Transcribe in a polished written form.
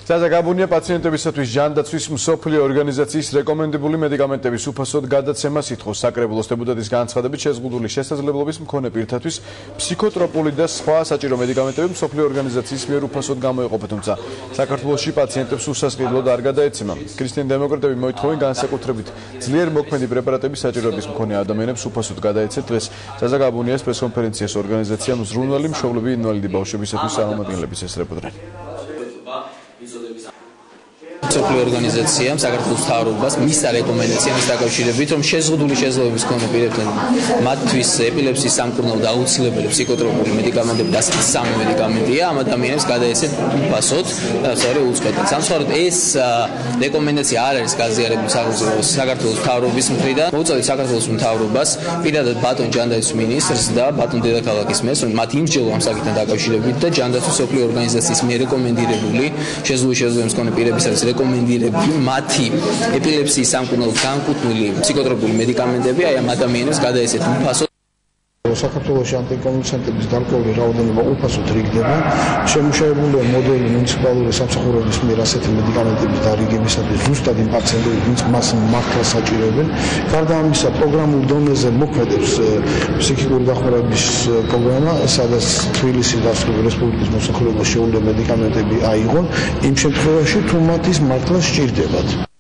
საზოგადოებრივი პაციენტებისათვის ჯანდაცვის მსოფლიო ორგანიზაციის რეკომენდებული მედიკამენტების უფასოდ გადაცემას ითხოვს საკრებულოს დეპუტატის განცხადებით შეზღუდული შესაძლებლობის მქონე პირთათვის ფსიქოტროპული და სხვა საჭირო მედიკამენტები მსოფლიო ორგანიზაციის მიერ უფასოდ გამოიყოფა, თუმცა საქართველოში პაციენტებს უსასყიდლოდ არ გადაეცემა. ქრისტიანი დემოკრატები მოითხოვენ განსაკუთრებით ძლიერ მოქმედი პრეპარატების საჭიროების მქონე ადამიანებს უფასოდ გადაეცეთ. დღეს საზოგადოებრივ პრესკონფერენციას ორგანიზაცია მზრუნველი მშობლები ინვალიდი ბავშვებისათვის წარმომადგენლების ესწრებოდნენ. მსოფლიო ორგანიზაციამ საქართველოს მთავრობას მისცა რეკომენდაციების დაკავშირებით, რომ შეზღუდული შესაძლებლობის მქონე პირებთან მათთვის ეპილეფსიის სამკურნალო და აუცილებელი ფსიქოტროპული მედიკამენტები და ასეთი სამი მედიკამენტია ამ ადამიანებს გადაეცეთ უფასოდ და უწყვეტად. სამწუხაროდ ეს რეკომენდაცია არ არის გაზიარებული საქართველოს მთავრობის მხრიდან. მოუწევთ საქართველოს მთავრობას პირადად ბატონ ჯანდაცვის მინისტრს და ბატონ დედაქალაქის მერს, რომ მათ იმსჯელო ამ საკითხთან დაკავშირებით და ჯანდაცვის მსოფლიო ორგანიზაციის მიერ რეკომენდირებული შეზღუდული შესაძლებლობის მქონე პირებისათვის რეკომენდირებული მათი ეპილეფსიის სამკურნალოდ განკუთვნილი ფსიქოტროპული მედიკამენტები აი ამ ადამიანებს გადაეცეთ უფასოდ. საქართველოში ანტიკონვულსანტების გარკვეული რაოდენობა უფასოდ რიგდება. შემუშავებულია მოდელი მუნიციპალური სამსახურების მიერ ასეთი მედიკამენტების დარიგებისათვის ზუსტად იმ პაციენტებს, ვინც მას მართლა საჭიროებენ. გარდა ამისა, პროგრამულ დონეზე მოქმედებს ფსიქიკური დახმარების პროგრამა, სადაც თბილისის დასავლური რესპუბლიკის მოსახლეობას შეუძლია მედიკამენტები აიღონ იმ შემთხვევაში, თუ მათ ის მართლა სჭირდებათ.